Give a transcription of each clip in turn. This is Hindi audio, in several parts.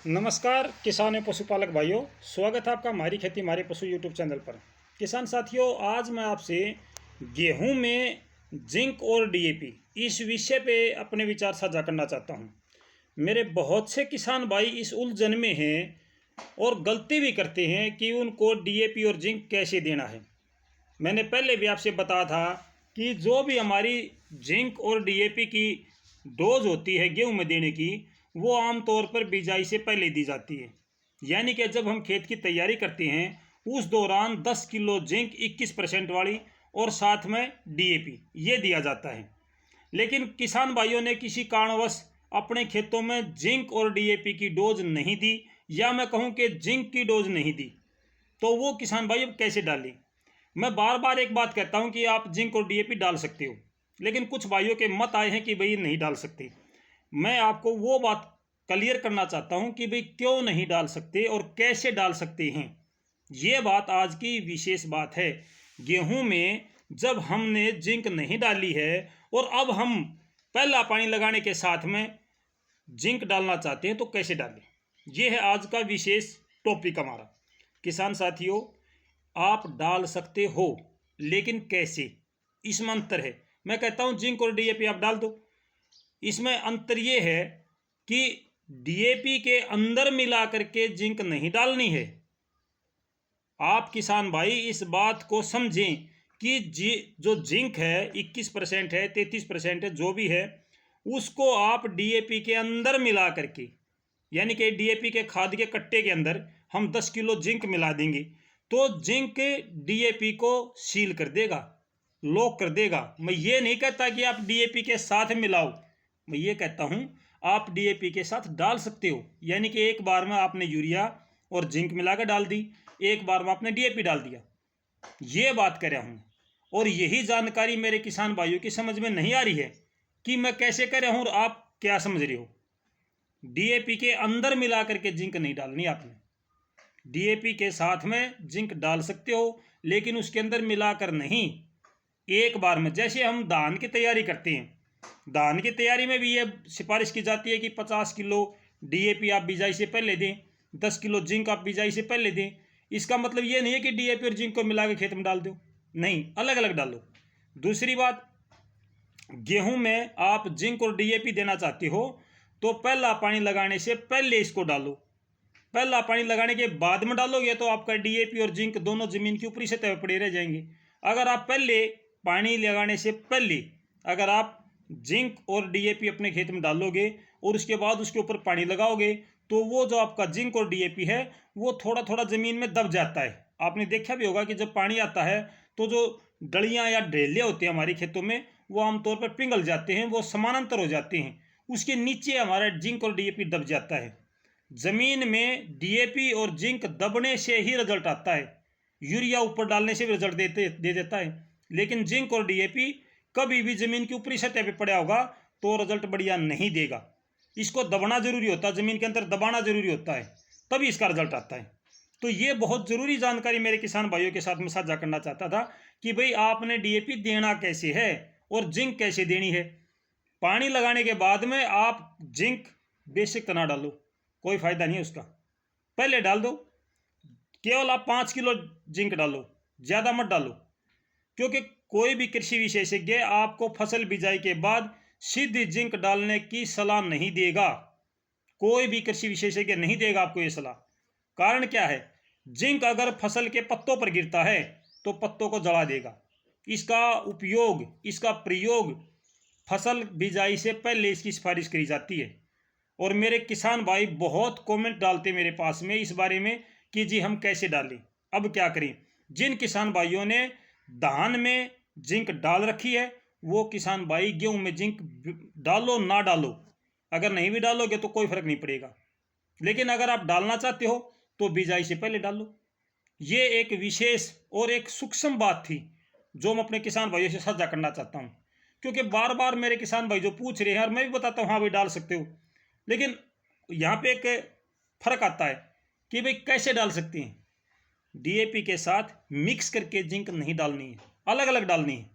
नमस्कार किसान एवं पशुपालक भाइयों, स्वागत है आपका हमारी खेती हमारे पशु यूट्यूब चैनल पर। किसान साथियों, आज मैं आपसे गेहूं में जिंक और डीएपी इस विषय पे अपने विचार साझा करना चाहता हूं। मेरे बहुत से किसान भाई इस उलझन में हैं और गलती भी करते हैं कि उनको डीएपी और जिंक कैसे देना है। मैंने पहले भी आपसे बताया था कि जो भी हमारी जिंक और डीएपी की डोज होती है गेहूं में देने की, वो आमतौर पर बिजाई से पहले दी जाती है। यानी कि जब हम खेत की तैयारी करते हैं उस दौरान 10 किलो जिंक 21% वाली और साथ में डीएपी ये दिया जाता है। लेकिन किसान भाइयों ने किसी कारणवश अपने खेतों में जिंक और डीएपी की डोज नहीं दी, या मैं कहूँ कि जिंक की डोज नहीं दी, तो वो किसान भाई अब कैसे डालें। मैं बार बार एक बात कहता हूँ कि आप जिंक और डीएपी डाल सकते हो, लेकिन कुछ भाइयों के मत आए हैं कि भाई नहीं डाल सकते। मैं आपको वो बात क्लियर करना चाहता हूं कि भाई क्यों नहीं डाल सकते और कैसे डाल सकते हैं। ये बात आज की विशेष बात है। गेहूं में जब हमने जिंक नहीं डाली है और अब हम पहला पानी लगाने के साथ में जिंक डालना चाहते हैं तो कैसे डालें, ये है आज का विशेष टॉपिक हमारा। किसान साथियों, आप डाल सकते हो, लेकिन कैसे, इसमें अंतर है। मैं कहता हूं जिंक और डीएपी आप डाल दो, इसमें अंतर ये है कि डीएपी के अंदर मिला करके जिंक नहीं डालनी है। आप किसान भाई इस बात को समझें कि जो जिंक है 21% है, 33% है, जो भी है, उसको आप डीएपी के अंदर मिला करके, यानी कि डीएपी के खाद के कट्टे के अंदर हम 10 किलो जिंक मिला देंगे तो जिंक डीएपी को सील कर देगा, लॉक कर देगा। मैं ये नहीं कहता कि आप डीएपी के साथ मिलाओ, मैं ये कहता हूं आप डीएपी के साथ डाल सकते हो। यानी कि एक बार में आपने यूरिया और जिंक मिलाकर डाल दी, एक बार में आपने डीएपी डाल दिया, ये बात कर रहा हूं। और यही जानकारी मेरे किसान भाइयों की समझ में नहीं आ रही है कि मैं कैसे कर रहा हूं और आप क्या समझ रहे हो। डीएपी के अंदर मिला करके जिंक नहीं डालनी आपने, डीएपी के साथ में जिंक डाल सकते हो लेकिन उसके अंदर मिलाकर नहीं, एक बार में। जैसे हम धान की तैयारी करते हैं, धान की तैयारी में भी ये सिफारिश की जाती है कि 50 किलो डीएपी आप बिजाई से पहले दें, 10 किलो जिंक आप बिजाई से पहले दें। इसका मतलब ये नहीं है कि डीएपी और जिंक को मिला के खेत में डाल दो, नहीं, अलग अलग डालो। दूसरी बात, गेहूं में आप जिंक और डीएपी देना चाहते हो तो पहला पानी लगाने से पहले इसको डालो। पहला पानी लगाने के बाद में डालोगे तो आपका डीएपी और जिंक दोनों जमीन की ऊपरी सतह पर पड़े रह जाएंगे। अगर आप पहले पानी लगाने से पहले अगर आप जिंक और डीएपी अपने खेत में डालोगे और उसके बाद उसके ऊपर पानी लगाओगे तो वो जो आपका जिंक और डीएपी है वो थोड़ा थोड़ा जमीन में दब जाता है। आपने देखा भी होगा कि जब पानी आता है तो जो डलियां या ढेले होते हैं हमारे खेतों में, वो आमतौर पर पिघल जाते हैं, वो समानांतर हो जाते हैं, उसके नीचे हमारा जिंक और डीएपी दब जाता है। जमीन में डीएपी और जिंक दबने से ही रिजल्ट आता है, यूरिया ऊपर डालने से भी रिजल्ट दे देता है, लेकिन जिंक और डीएपी कभी भी जमीन की ऊपरी सतह पे पड़ा होगा तो रिजल्ट बढ़िया नहीं देगा। इसको दबाना जरूरी होता है, जमीन के अंदर दबाना जरूरी होता है, तभी इसका रिजल्ट आता है। तो ये बहुत जरूरी जानकारी मेरे किसान भाइयों के साथ में साझा करना चाहता था कि भाई आपने डीएपी देना कैसे है और जिंक कैसे देनी है। पानी लगाने के बाद में आप जिंक बेसिक तना डालो, कोई फायदा नहीं है उसका, पहले डाल दो। केवल आप 5 किलो जिंक डालो, ज्यादा मत डालो, क्योंकि कोई भी कृषि विशेषज्ञ आपको फसल बिजाई के बाद सीधी जिंक डालने की सलाह नहीं देगा। कोई भी कृषि विशेषज्ञ नहीं देगा आपको ये सलाह। कारण क्या है, जिंक अगर फसल के पत्तों पर गिरता है तो पत्तों को जला देगा। इसका उपयोग, इसका प्रयोग फसल बिजाई से पहले इसकी सिफारिश करी जाती है। और मेरे किसान भाई बहुत कमेंट डालते मेरे पास में इस बारे में कि जी हम कैसे डालें, अब क्या करें। जिन किसान भाइयों ने धान में जिंक डाल रखी है वो किसान भाई गेहूं में जिंक डालो ना डालो, अगर नहीं भी डालोगे तो कोई फर्क नहीं पड़ेगा, लेकिन अगर आप डालना चाहते हो तो बिजाई से पहले डालो। ये एक विशेष और एक सूक्ष्म बात थी जो मैं अपने किसान भाइयों से साझा करना चाहता हूँ, क्योंकि बार बार मेरे किसान भाई जो पूछ रहे हैं और मैं भी बताता हूँ हाँ भाई डाल सकते हो, लेकिन यहाँ पे एक फर्क आता है कि भाई कैसे डाल सकते हैं। डीएपी के साथ मिक्स करके जिंक नहीं डालनी है, अलग अलग डालनी है,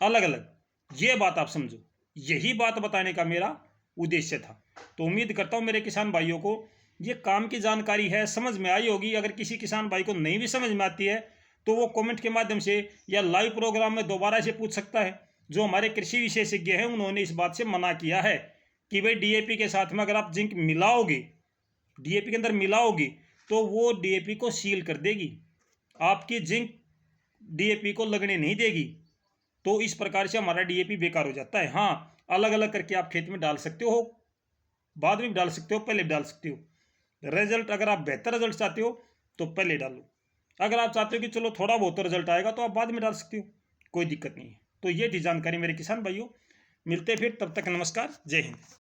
अलग अलग, ये बात आप समझो। यही बात बताने का मेरा उद्देश्य था। तो उम्मीद करता हूँ मेरे किसान भाइयों को ये काम की जानकारी है, समझ में आई होगी। अगर किसी किसान भाई को नहीं भी समझ में आती है तो वो कमेंट के माध्यम से या लाइव प्रोग्राम में दोबारा से पूछ सकता है। जो हमारे कृषि विशेषज्ञ हैं उन्होंने इस बात से मना किया है कि भाई डीएपी के साथ में अगर आप जिंक मिलाओगे, डीएपी के अंदर मिलाओगे तो वो डीएपी को सील कर देगी, आपकी जिंक डीएपी को लगने नहीं देगी। तो इस प्रकार से हमारा डीएपी बेकार हो जाता है। हाँ, अलग अलग करके आप खेत में डाल सकते हो, बाद में भी डाल सकते हो, पहले भी डाल सकते हो। रिजल्ट अगर आप बेहतर रिजल्ट चाहते हो तो पहले डालो, अगर आप चाहते हो कि चलो थोड़ा बहुत रिजल्ट आएगा तो आप बाद में डाल सकते हो, कोई दिक्कत नहीं है। तो ये थी जानकारी मेरे किसान भाइयों। मिलते फिर, तब तक नमस्कार, जय हिंद।